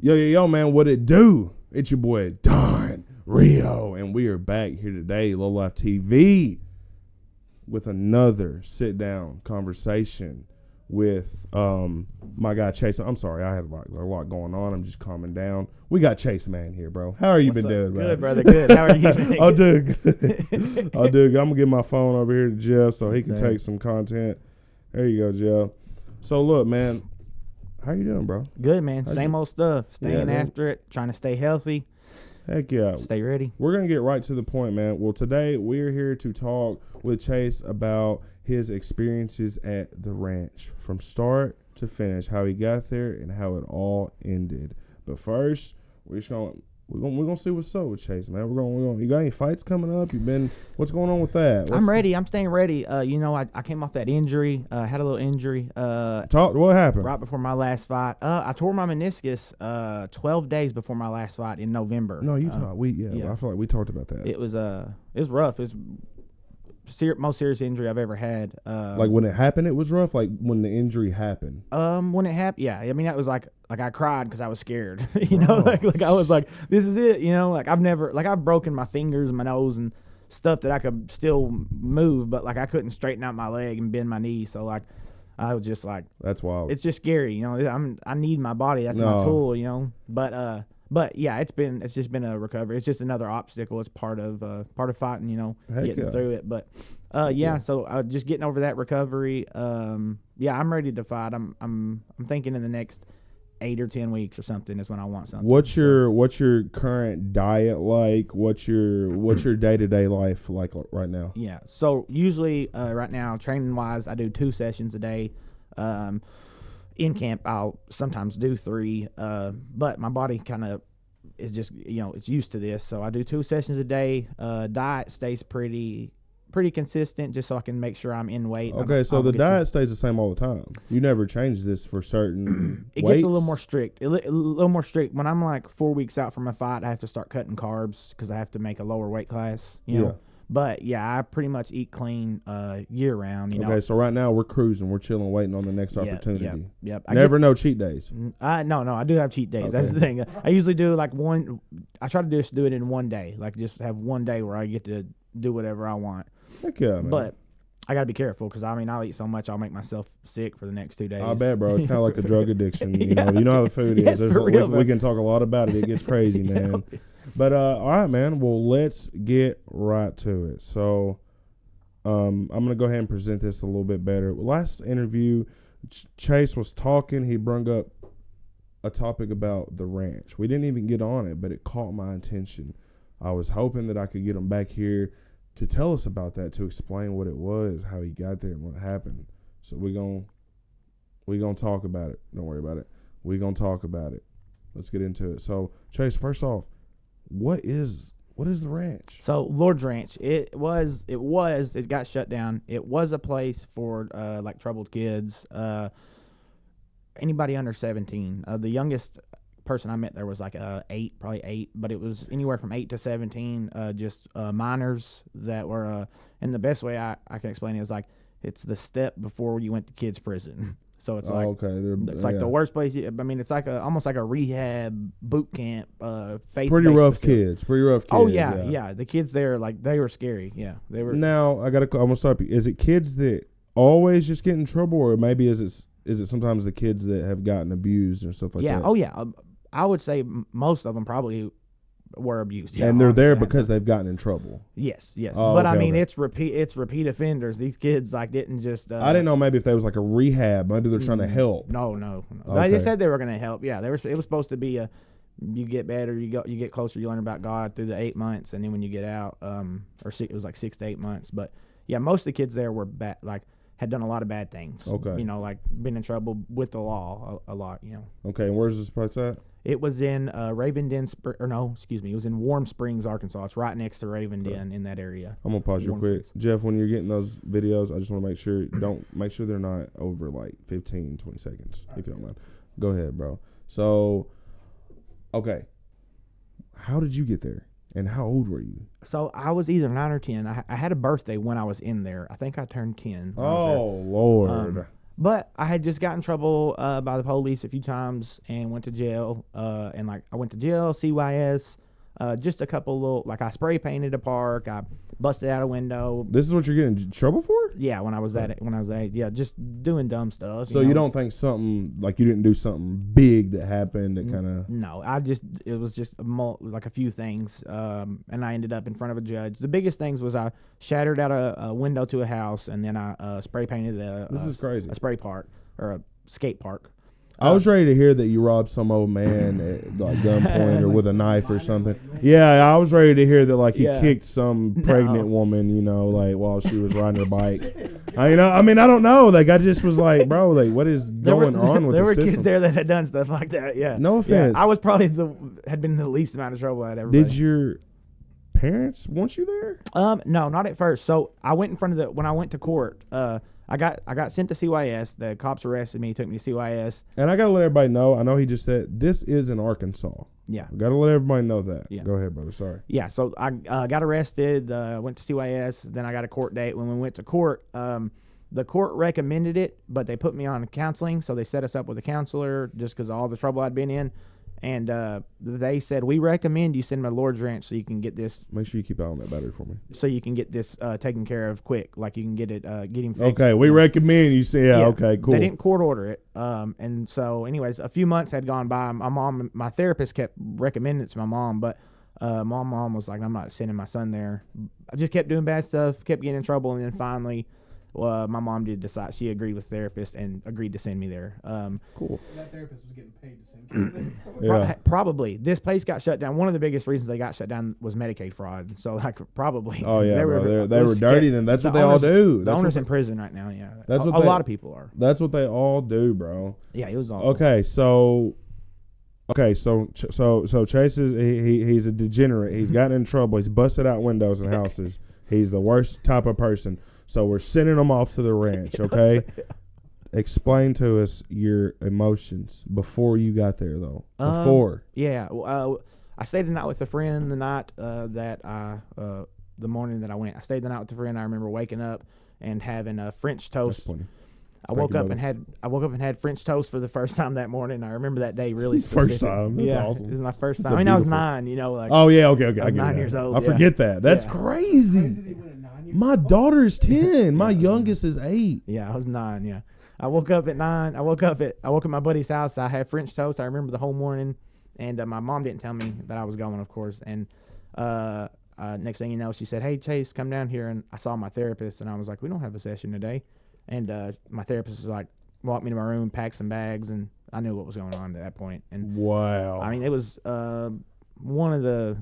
Yo, man, what it do? It's your boy, Don Rio, and we are back here today, Low Life TV, with another sit-down conversation with my guy, Chase. I'm sorry, I had a lot going on. I'm just calming down. We got Chase Mann here, bro. How are you been doing, bro? Good, brother, good. How are you? I'll do good. I'm going to get my phone over here to Jeff so he can take some content. There you go, Jeff. So, look, man. How you doing, bro? Good, man. Same old stuff. Staying after it, trying to stay healthy. Heck yeah. Stay ready. We're going to get right to the point, man. Well, today we're here to talk with Chase about his experiences at the ranch from start to finish, how he got there and how it all ended. But first, we're gonna see what's up with Chase, man. We're gonna. You got any fights coming up? What's going on with that? I'm ready. I'm staying ready. I came off that injury. Had a little injury. What happened? Right before my last fight. I tore my meniscus 12 days before my last fight in November. No, you talked. I feel like we talked about that. It was rough. It was most serious injury I've ever had. Like when it happened, it was rough. Like when the injury happened. When it happened, yeah. I mean, that was like I cried because I was scared. Like I was like, this is it. Like I've broken my fingers and my nose and stuff that I could still move, but like I couldn't straighten out my leg and bend my knee. So like I was just like, that's wild. It's just scary. I need my body. That's my tool. But yeah, it's just been a recovery. It's just another obstacle. It's part of fighting. Getting through it. But so just getting over that recovery. I'm ready to fight. I'm thinking in the next 8 or 10 weeks or something is when I want something. What's your current diet like? What's your day-to-day life like right now? Yeah. So usually right now, training wise, I do 2 sessions a day. In camp, I'll sometimes do 3, but my body kind of is just, it's used to this. So I do 2 sessions a day. Diet stays pretty consistent just so I can make sure I'm in weight. Okay, so the diet stays the same all the time. You never change this for certain It weights? gets a little more strict. A little more strict. When I'm like 4 weeks out from a fight, I have to start cutting carbs because I have to make a lower weight class, know. But, I pretty much eat clean year-round, Okay, so right now we're cruising. We're chilling, waiting on the next opportunity. Yep. No cheat days. No, I do have cheat days. Okay. That's the thing. I usually do like one – I try to do it in one day, like just have one day where I get to do whatever I want. Heck yeah, man. But I got to be careful because, I'll eat so much I'll make myself sick for the next 2 days. I bet, bro. It's kind of like a drug addiction. You know how the food is. For real, we can talk a lot about it. It gets crazy, man. But, all right, man. Well, let's get right to it. So I'm going to go ahead and present this a little bit better. Last interview, Chase was talking. He brought up a topic about the ranch. We didn't even get on it, but it caught my attention. I was hoping that I could get him back here to tell us about that, to explain what it was, how he got there, and what happened. So we're gonna talk about it. Don't worry about it. We're gonna talk about it. Let's get into it. So, Chase, first off, what is the ranch? So, Lord's Ranch, it got shut down. It was a place for like troubled kids, anybody under 17. The youngest person I met there was like 8, probably 8, but it was anywhere from 8 to 17, just minors that were, and the best way I can explain it is like it's the step before you went to kids prison. So it's it's like the worst place. It's like almost like a rehab boot camp. Pretty rough kids. Oh yeah. The kids there, like they were scary. Yeah, they were. Now I'm gonna stop you. Is it kids that always just get in trouble, or maybe is it sometimes the kids that have gotten abused and stuff like that? Oh yeah. I would say most of them probably were abused. Yeah, and they're there because they've gotten in trouble. Yes. But it's repeat offenders. These kids didn't just. I didn't know maybe if they was like a rehab. Maybe they're trying to help. No. Okay. They said they were going to help. Yeah, it was supposed to be you get better, you get closer, you learn about God through the 8 months, and then when you get out, it was like 6 to 8 months. But yeah, most of the kids there were bad, had done a lot of bad things. Okay. Been in trouble with the law a lot. Okay, and where's this place at? It was in it was in Warm Springs, Arkansas. It's right next to Ravenden in that area. I'm gonna pause you quick. Jeff, when you're getting those videos, I just want to make sure they're not over like 15, 20 seconds, if you don't mind. Go ahead, bro. So, okay. How did you get there? And how old were you? So I was either 9 or 10. I had a birthday when I was in there. I think I turned 10. Oh, Lord. But I had just got in trouble by the police a few times and went to jail. And like I went to jail, CYS, just a couple little, like I spray painted a park. I busted out a window. This is what you're getting in trouble for? Yeah, when I was that, yeah, just doing dumb stuff. So you don't think something like you didn't do something big that happened that kind of? No, it was just like a few things, and I ended up in front of a judge. The biggest things was I shattered out a window to a house, and then I spray painted This is crazy. A spray park or a skate park. I was ready to hear that you robbed some old man at like gunpoint or with a knife or something. Yeah, I was ready to hear that like he kicked some pregnant woman, you know, like while she was riding her bike. I don't know. Like I just was like, bro, like what is going on with the system? There were kids there that had done stuff like that. Yeah. No offense. Yeah, I was probably had been the least amount of trouble I'd ever. Did your parents want you there? No, not at first. So I went in front of when I went to court. I got sent to CYS. The cops arrested me, took me to CYS. And I got to let everybody know, I know he just said, this is in Arkansas. Yeah. Got to let everybody know that. Yeah. Go ahead, brother. Sorry. Yeah, so I got arrested, went to CYS, then I got a court date. When we went to court, the court recommended it, but they put me on counseling, so they set us up with a counselor just because of all the trouble I'd been in. And they said, we recommend you send him to Lord's Ranch so you can get this. Make sure you keep eye on that battery for me. So you can get this taken care of quick. Like you can get him fixed. Okay, we recommend you say, okay, cool. They didn't court order it. And so anyways, a few months had gone by. My therapist kept recommending it to my mom, but my mom was like, I'm not sending my son there. I just kept doing bad stuff, kept getting in trouble. And then finally, my mom did decide. She agreed with the therapist and agreed to send me there. Cool. That therapist was getting paid to send you Yeah. Probably. This place got shut down. One of the biggest reasons they got shut down was Medicaid fraud. So, like, probably. Oh, yeah, they were dirty. Then that's what they all do. The owner's in prison right now, yeah. That's what a lot of people are. That's what they all do, bro. Yeah, it was awful. Okay, so Chase is he's a degenerate. He's gotten in trouble. He's busted out windows in houses. He's the worst type of person. So we're sending him off to the ranch, okay? Explain to us your emotions before you got there, though. Before. Yeah. I stayed the night with a friend the night the morning that I went. I stayed the night with a friend. I remember waking up and having a French toast. That's funny. I woke up and had French toast for the first time that morning. I remember that day really specific. First time. That's awesome. It was my first time. I mean, I was 9, you know. Like, oh, yeah, okay. I was 9 years old. I forget that. That's crazy. My daughter is 10. My youngest is 8. Yeah, I was 9, yeah. I woke up at 9. I woke up at my buddy's house. I had French toast. I remember the whole morning. And my mom didn't tell me that I was going, of course. And next thing you know, she said, hey, Chase, come down here. And I saw my therapist. And I was like, we don't have a session today. And my therapist was like, walked me to my room, packed some bags. And I knew what was going on at that point. And wow. I mean, it was one of the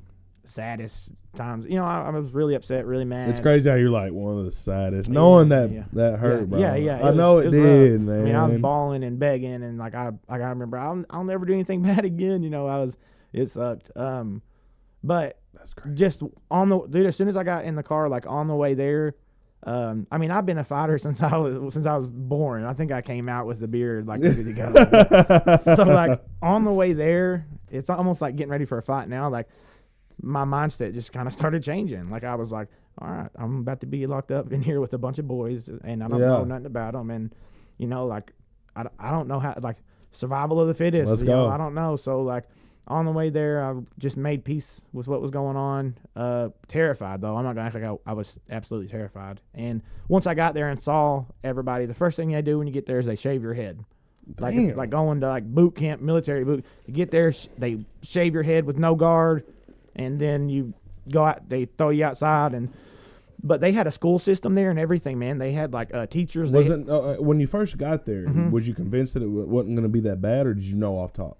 saddest times. You know, I was really upset, really mad. It's crazy how you're like one of the saddest. Knowing that hurt, bro. Yeah. I know it did, man. I mean, I was bawling and begging, and like I remember, I'll never do anything bad again. You know, it sucked. But that's crazy. Just as soon as I got in the car, like on the way there. I mean, I've been a fighter since I was born. I think I came out with the beard like ready to go. So like on the way there, it's almost like getting ready for a fight now. Like my mindset just kind of started changing. Like I was like, all right, I'm about to be locked up in here with a bunch of boys, and I don't know nothing about them. And you know, like I don't know how, like survival of the fittest. Let's go. I don't know. So like. On the way there, I just made peace with what was going on. Terrified, though. I'm not going to act like I was absolutely terrified. And once I got there and saw everybody, the first thing they do when you get there is they shave your head. Like it's like going to like boot camp, military boot. You get there, they shave your head with no guard, and then you go out. They throw you outside, but they had a school system there and everything, man. They had like teachers. When you first got there, was you convinced that it wasn't going to be that bad, or did you know off top?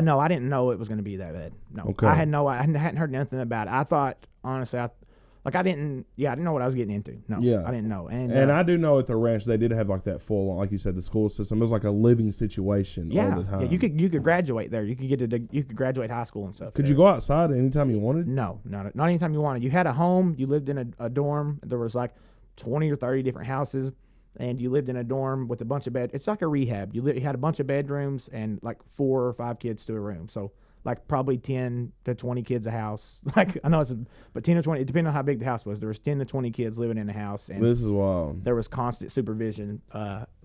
No, I didn't know it was going to be that bad. No, okay. I hadn't heard nothing about it. I thought, honestly, I didn't know what I was getting into. No, I didn't know. And I do know at the ranch they did have like that full, like you said, the school system. It was like a living situation all the time. Yeah, you could graduate there. You could graduate high school and stuff. Could you go outside anytime you wanted? No, not anytime you wanted. You had a home. You lived in a dorm. There was like 20 or 30 different houses. And you lived in a dorm with a bunch of beds. It's like a rehab. You had a bunch of bedrooms and like 4 or 5 kids to a room. So like probably 10 to 20 kids a house. Like I know but 10 or 20, it depended on how big the house was. There was 10 to 20 kids living in the house, and this is wild. There was constant supervision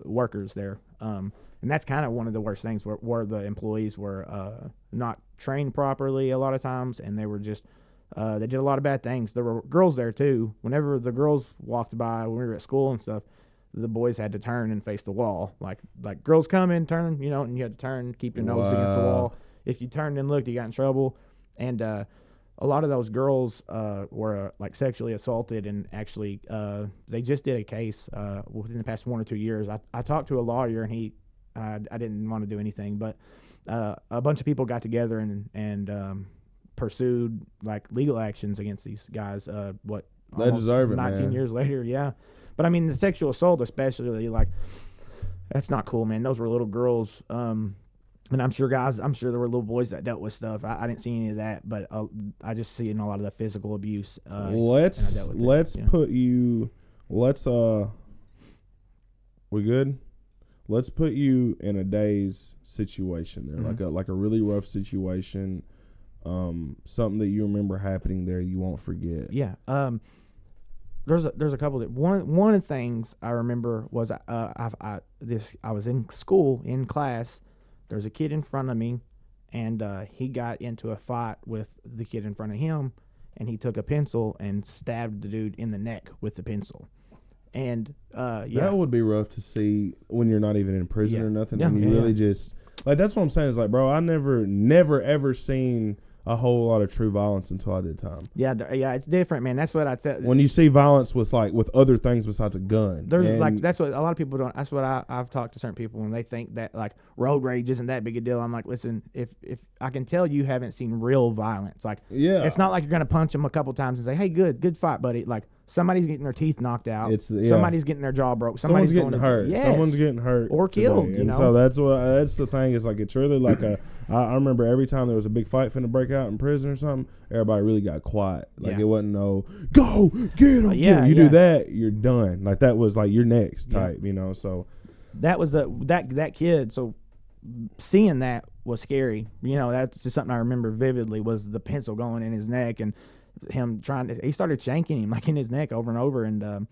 workers there. And that's kind of one of the worst things where the employees were not trained properly a lot of times, and they were just they did a lot of bad things. There were girls there too. Whenever the girls walked by when we were at school and stuff, the boys had to turn and face the wall. Like girls come in, turn, and you had to turn, keep your nose against the wall. If you turned and looked, you got in trouble. And a lot of those girls were like sexually assaulted, and actually they just did a case within the past 1 or 2 years. I talked to a lawyer, and I didn't want to do anything, but a bunch of people got together and pursued like legal actions against these guys. They deserve it, 19 man. years later, yeah. But I mean, the sexual assault, especially, like that's not cool, man. Those were little girls. And I'm sure there were little boys that dealt with stuff. I didn't see any of that, but I just see in a lot of the physical abuse. We good? Let's put you in a day's situation there, Mm-hmm. like a really rough situation, something that you remember happening there you won't forget. Yeah. There's a couple of one of the things I remember was I was in school in class. There's a kid in front of me, and he got into a fight with the kid in front of him, and he took a pencil and stabbed the dude in the neck with the pencil. And that would be rough to see when you're not even in prison or nothing, and you really just like that's what I'm saying is like, bro, I never ever seen a whole lot of true violence until I did time. Yeah, it's different, man. That's what I'd say. When you see violence with other things besides a gun, that's what a lot of people don't. That's what I've talked to certain people when they think that like road rage isn't that big a deal. I'm like, listen, if I can tell you haven't seen real violence, like it's not like you're gonna punch them a couple times and say, hey, good fight, buddy. Like somebody's getting their teeth knocked out. Somebody's getting their jaw broke. Someone's getting hurt. Yes. Someone's getting hurt or killed. And so that's the thing is like it's really like I remember every time there was a big fight finna break out in prison or something, everybody really got quiet. Like it wasn't go get him. You do that, you're done. Like that was like your next type, So that was that kid. So seeing that was scary. That's just something I remember vividly was the pencil going in his neck and him he started shanking him like in his neck over and over, and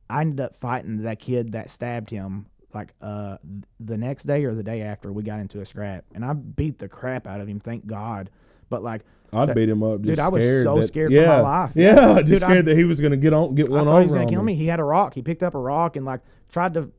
I ended up fighting that kid that stabbed him like the next day or the day after. We got into a scrap, and I beat the crap out of him, thank God. But like I'd beat him up, just dude, I was scared so scared for my life. Yeah, just scared that he was gonna get one over. I thought he was gonna kill me. He had a rock. He picked up a rock and like tried to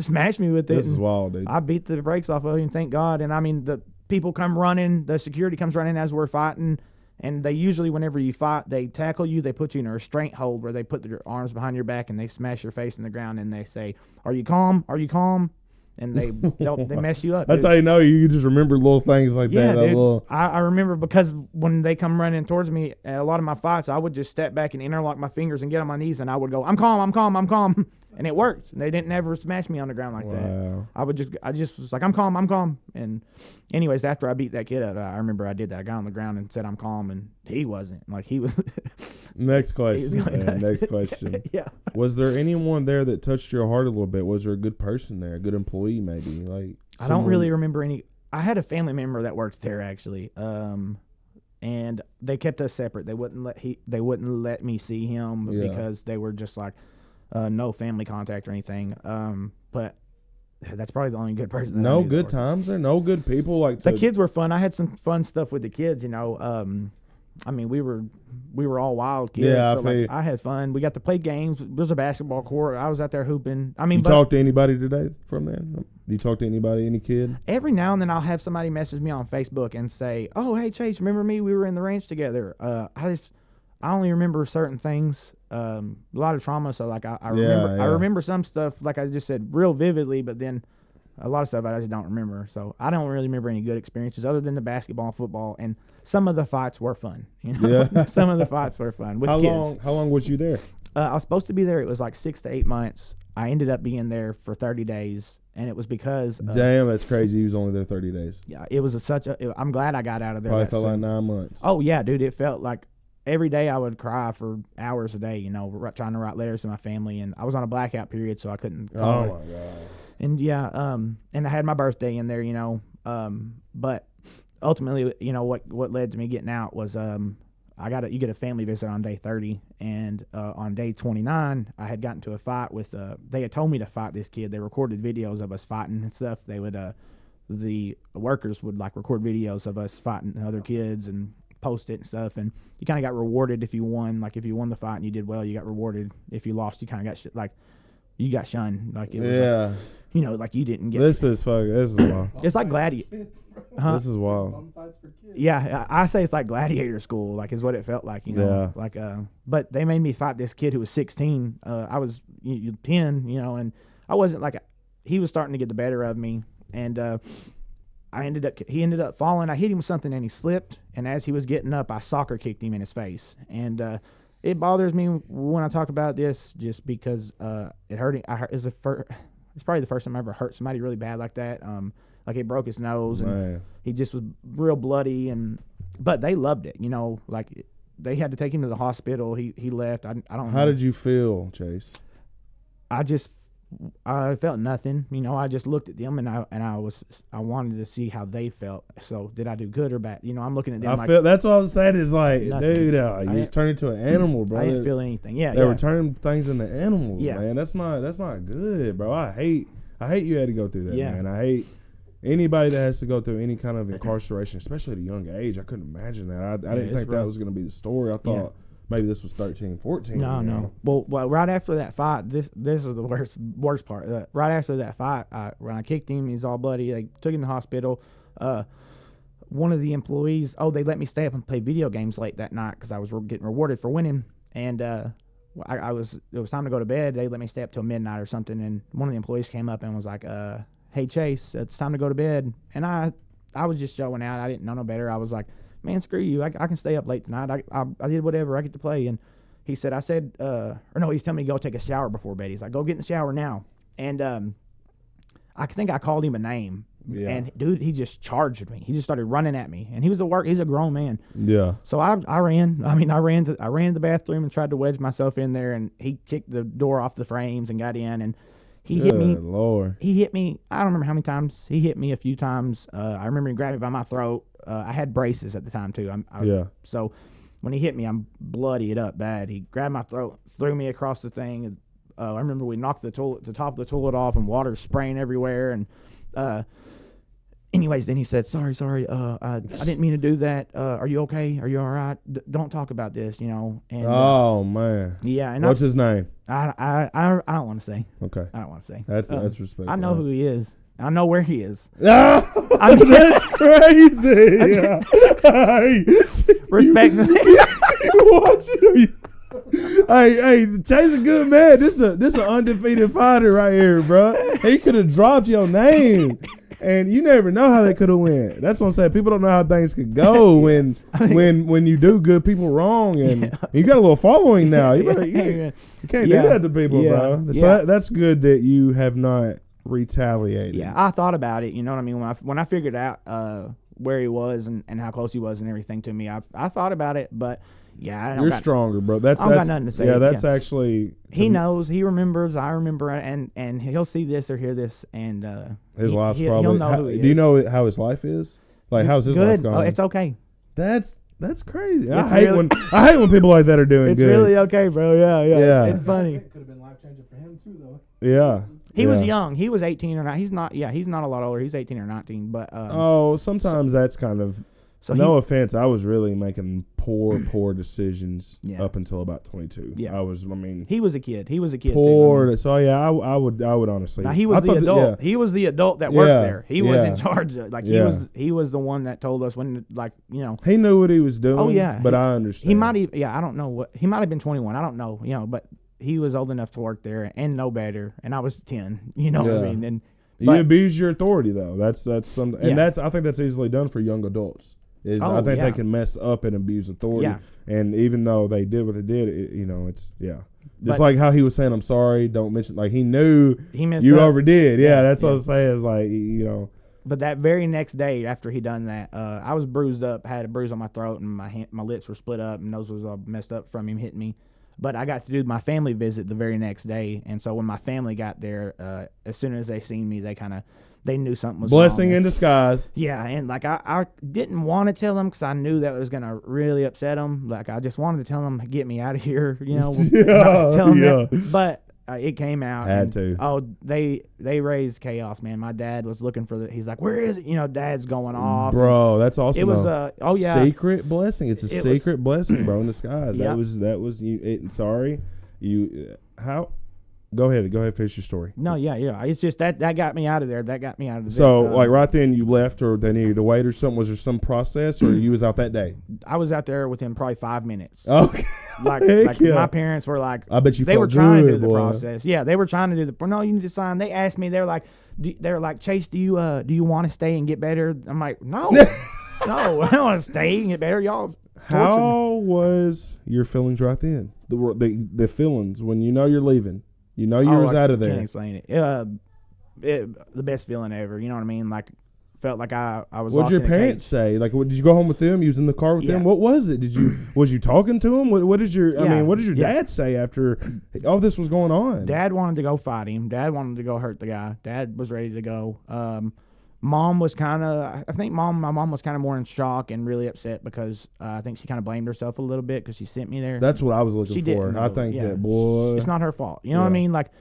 smash me with it. This is wild, dude. I beat the brakes off of him, thank God. And I mean, the people come running, the security comes running as we're fighting. And they usually, whenever you fight, they tackle you. They put you in a restraint hold where they put their arms behind your back and they smash your face in the ground and they say, "Are you calm? Are you calm?" And they mess you up. That's dude. how you know you just remember little things like that. Dude. I remember because when they come running towards me, a lot of my fights, I would just step back and interlock my fingers and get on my knees, and I would go, "I'm calm, I'm calm, I'm calm." And it worked. They didn't ever smash me on the ground like that. I just was like, I'm calm. And anyways, after I beat that kid up, I remember I did that. I got on the ground and said, I'm calm, and he wasn't. Like he was. Next question. Next question. Yeah. Was there anyone there that touched your heart a little bit? Was there a good person there, a good employee maybe? Like I don't really remember any. I had a family member that worked there actually. And they kept us separate. They wouldn't let me see him because they were just like, no family contact or anything. But that's probably the only good person. No good times there. No good people. Like the kids were fun. I had some fun stuff with the kids. I mean, we were all wild kids. Yeah, so I had fun. We got to play games. There's a basketball court. I was out there hooping. I mean, you talk to anybody today from there? Do you talk to anybody, any kid? Every now and then I'll have somebody message me on Facebook and say, "Oh, hey Chase, remember me? We were in the ranch together." I only remember certain things. A lot of trauma, so like I remember some stuff, like I just said, real vividly, but then a lot of stuff I just don't remember. So I don't really remember any good experiences other than the basketball and football, and some of the fights were fun. Some of the fights were fun with kids. How long was you there? I was supposed to be there. It was like 6 to 8 months. I ended up being there for 30 days, and it was because damn, that's crazy. He was only there 30 days. Yeah, it was I'm glad I got out of there. Probably felt like 9 months. Oh yeah, dude, it felt like. Every day I would cry for hours a day, trying to write letters to my family, and I was on a blackout period, so I couldn't call her. My God. And and I had my birthday in there, but ultimately, you know, what led to me getting out was you get a family visit on day 30, and on day 29, I had gotten to a fight with. They had told me to fight this kid. They recorded videos of us fighting and stuff. They would the workers would like record videos of us fighting other kids and post it and stuff, and you kind of got rewarded if you won. Like if you won the fight and you did well, you got rewarded. If you lost, you kind of got you got shunned. Like it was, you know, like you didn't get. This is wild. It's like gladiator. This is wild. Yeah, I say it's like gladiator school. Like is what it felt like. You know, like but they made me fight this kid who was 16. I was 10. You know, and I wasn't like he was starting to get the better of me, and he ended up falling. I hit him with something and he slipped. And as he was getting up, I soccer kicked him in his face. And it bothers me when I talk about this just because it hurt him. It's probably the first time I ever hurt somebody really bad like that. Like it broke his nose and he just was real bloody. But they loved it, you know. Like they had to take him to the hospital. He left. I don't know. How did you feel, Chase? I felt nothing, you know. I just looked at them and I wanted to see how they felt. So did I do good or bad? You know, I'm looking at them. That's all I'm saying is like, nothing. Dude, you was turning into an animal, bro. I didn't feel anything. Yeah, they were turning things into animals, yeah. Man. That's not good, bro. I hate you had to go through that, man. I hate anybody that has to go through any kind of incarceration, especially at a young age. I couldn't imagine that. I didn't think that was going to be the story. I thought. Maybe this was 13, 14. No. Well, right after that fight, this is the worst part. Right after that fight, when I kicked him, he's all bloody. They took him to the hospital. One of the employees, they let me stay up and play video games late that night because I was getting rewarded for winning. And it was time to go to bed. They let me stay up till midnight or something. And one of the employees came up and was like, "Hey Chase, it's time to go to bed." And I was just showing out. I didn't know no better. I was like, "Man, screw you. I can stay up late tonight. I did whatever. I get to play." And he's telling me to go take a shower before bed. He's like, "Go get in the shower now." And I think I called him a name. Yeah. And dude, he just charged me. He just started running at me. And he's a grown man. Yeah. So I ran. I ran to the bathroom and tried to wedge myself in there, and he kicked the door off the frames and got in, and he hit me. Lord. He hit me. I don't remember how many times. He hit me a few times. I remember he grabbed me by my throat. I had braces at the time too. So when he hit me, I'm bloodied up bad. He grabbed my throat, threw me across the thing. I remember we knocked the top of the toilet off, and water spraying everywhere. And anyways, then he said, "Sorry, I didn't mean to do that. Are you okay? Are you all right? Don't talk about this, you know." And man, yeah. And what's his name? I don't want to say. Okay, I don't want to say. That's respectful. I know who he is. I know where he is. That's crazy. Respect me. Hey, Chase a good man. This an undefeated fighter right here, bro. He could have dropped your name, and you never know how they could have went. That's what I'm saying. People don't know how things could go when you do good people wrong, and you got a little following now. You can't do that to people, bro. So that's good that you have not retaliated. Yeah, I thought about it. You know what I mean? When I figured out where he was and how close he was and everything to me, I thought about it, but. Yeah, you're stronger, bro. That's got nothing to say. Yeah, that's actually. He knows. He remembers. I remember, and he'll see this or hear this, and his life's probably. He'll know who he is. Do you know how his life is? Like, how's his life going? Oh, it's okay. That's crazy. I hate when people like that are doing it's good. It's really okay, bro. Yeah. It's funny. It could have been life changing for him too, though. Yeah. He was young. He was 18 or not. He's not. Yeah, he's not a lot older. He's 18 or 19. But sometimes that's kind of. So no offense, I was really making poor decisions up until about 22. Yeah, he was a kid. He was a kid poor. Too. So yeah, I would honestly. Now he was the adult. He was the adult that worked there. He was in charge of. He was the one that told us when, He knew what he was doing. Oh yeah, but I understand. He might even. Yeah, I don't know what. He might have been 21. I don't know. But he was old enough to work there and know better. And I was 10. You know what I mean? And you abuse your authority though. That's something, and I think that's easily done for young adults. I think they can mess up and abuse authority. Yeah. And even though they did what they did, it's Just like how he was saying, "I'm sorry, don't mention." Like he knew he messed you up. overdid. Yeah, that's what I was saying. Is But that very next day after he done that, I was bruised up, had a bruise on my throat, and my lips were split up, and nose was all messed up from him hitting me. But I got to do my family visit the very next day, and so when my family got there, as soon as they seen me, they they knew something was blessing wrong. in disguise. Yeah, and like I didn't want to tell them because I knew that was gonna really upset them. Like I just wanted to tell them, get me out of here, yeah, tell them yeah. that. But it came out. Had to. Oh, they raised chaos, man. My dad was looking for he's like, where is it? Dad's going off. Bro, that's awesome. It was oh yeah, secret blessing. It's a secret blessing, bro, in disguise. Yep. That was you. Sorry, you how. Go ahead, finish your story. No, yeah. It's just that got me out of there. That got me out of there. So, like right then, you left, or they needed to wait, or something. Was there some process, or you was out that day? I was out there within probably 5 minutes. Okay. Like yeah. my parents were like, I bet you. They were trying to do the boy. process. Yeah, they were trying to do the. No, you need to sign. They asked me. They were like, Chase, do you want to stay and get better? I'm like, no, no, I don't want to stay and get better. Y'all. How was your feelings right then? The feelings when you know you're leaving. You know you was out of there. I can't explain it. The best feeling ever. You know what I mean? Like, felt like I was. What did your parents say? Like, did you go home with them? You was in the car with them. What was it? Was you talking to them? What did your dad say after all this was going on? Dad wanted to go fight him. Dad wanted to go hurt the guy. Dad was ready to go. Mom was kind of. I think my mom was kind of more in shock and really upset because I think she kind of blamed herself a little bit because she sent me there. That's what I was looking for. I think that boy, it's not her fault. You know what I mean? Like,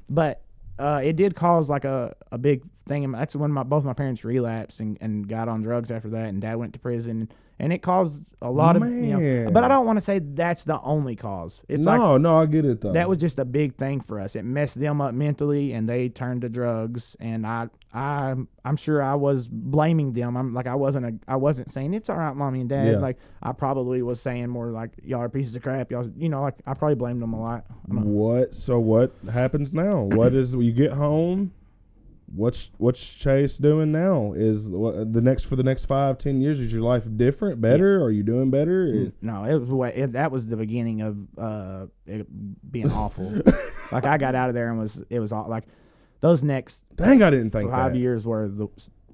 but it did cause like a big thing. That's when both my parents relapsed and got on drugs after that, and Dad went to prison. And it caused a lot of, but I don't want to say that's the only cause. It's no, I get it though. That was just a big thing for us. It messed them up mentally, and they turned to drugs. And I'm sure I was blaming them. I wasn't saying it's all right, Mommy and Dad. Yeah. Like I probably was saying more like y'all are pieces of crap. Y'all, like I probably blamed them a lot. What? So what happens now? What is you get home? What's Chase doing now? Is for the next 5-10 years? Is your life different, better? Yeah. Are you doing better? No, that was the beginning of it being awful. Like I got out of there and it was all like those next. Dang, I didn't think 5 that. years was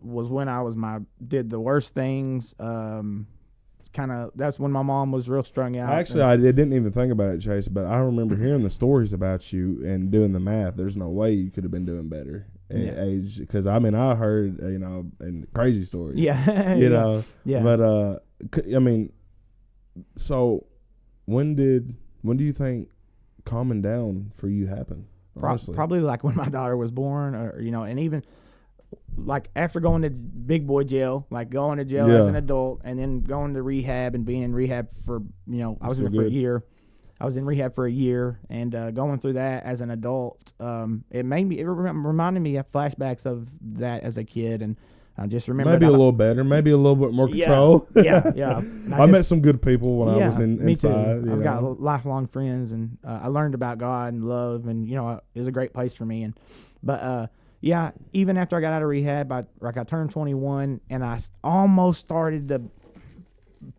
when I did the worst things. That's when my mom was real strung out. Actually, I didn't even think about it, Chase. But I remember hearing the stories about you and doing the math. There's no way you could have been doing better. Age, because I heard and crazy stories. Yeah, Yeah. But so when do you think calming down for you happened? Probably like when my daughter was born, or and even like after going to big boy jail, like going to jail as an adult, and then going to rehab and being in rehab for I was there for a year. I was in rehab for a year, and going through that as an adult, it reminded me of flashbacks of that as a kid, and I just remember maybe a little better, maybe a little bit more control. Yeah. I met some good people when I was inside. Me too. I've got lifelong friends, and I learned about God and love, and it was a great place for me. But even after I got out of rehab, I turned 21, and I almost started to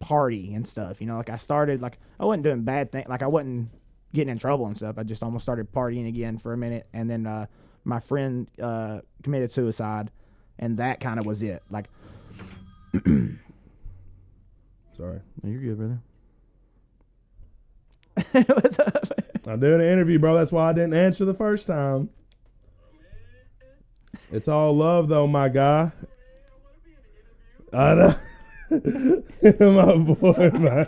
party and stuff. Like I started, like I wasn't doing bad things, like I wasn't getting in trouble and stuff. I just almost started partying again for a minute, and then my friend committed suicide, and that kind of was it. Like, sorry, no, you're good, brother. What's up? I'm doing an interview, bro. That's why I didn't answer the first time. It's all love, though, my guy. I know. My boy, man.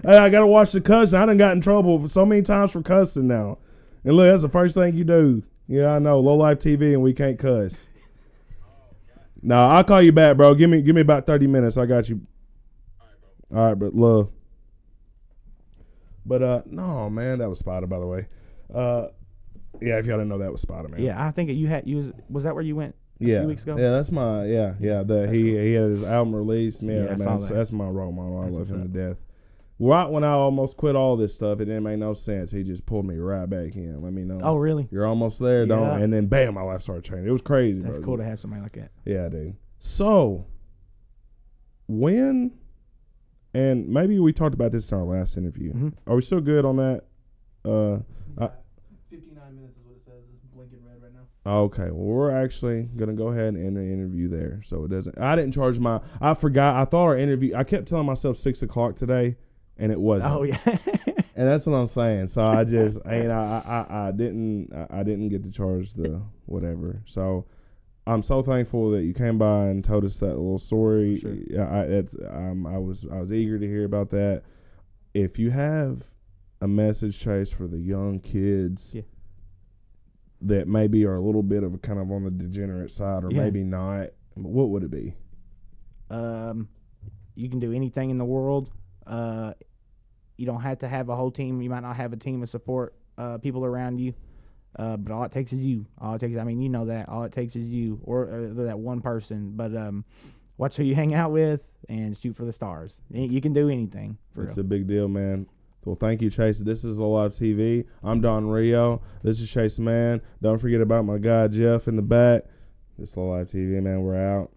I gotta watch the cussing. I done got in trouble so many times for cussing now. And look, that's the first thing you do. Yeah, I know. Low Life TV and we can't cuss. No, I'll call you back, bro. Give me about 30 minutes. I got you. All right, but love. But no, man, that was Spider, by the way. Yeah, if y'all didn't know, that was Spider, man. Yeah, I think was that where you went? A few weeks ago? Yeah, that's my he had his album released. Man, that's my role model. I love him to death. Right when I almost quit all this stuff, it didn't make no sense. He just pulled me right back in. Let me know. Oh, really? You're almost there, don't? And then bam, my life started changing. It was crazy. That's cool to have somebody like that. Yeah, dude. So when, and maybe we talked about this in our last interview. Mm-hmm. Are we still good on that? 59 minutes is what it says. It's blinking red right now. Okay, well, we're actually going to go ahead and end the interview there. So it doesn't, I didn't charge I forgot, I thought our interview, I kept telling myself 6 o'clock today, and it wasn't. Oh, yeah. And that's what I'm saying. So I just, I didn't get to charge the whatever. So I'm so thankful that you came by and told us that little story. Sure. I was eager to hear about that. If you have a message, Chase, for the young kids that maybe are a little bit of kind of on the degenerate side, or maybe not, what would it be? You can do anything in the world. You don't have to have a whole team. You might not have a team of support people around you, but all it takes is you. All it takes, I mean, you know that. All it takes is you or that one person. But watch who you hang out with and shoot for the stars. You can do anything. It's a big deal, man. Well, thank you, Chase. This is Alive TV. I'm Don Rio. This is Chase Mann. Don't forget about my guy, Jeff, in the back. This is Alive TV, man. We're out.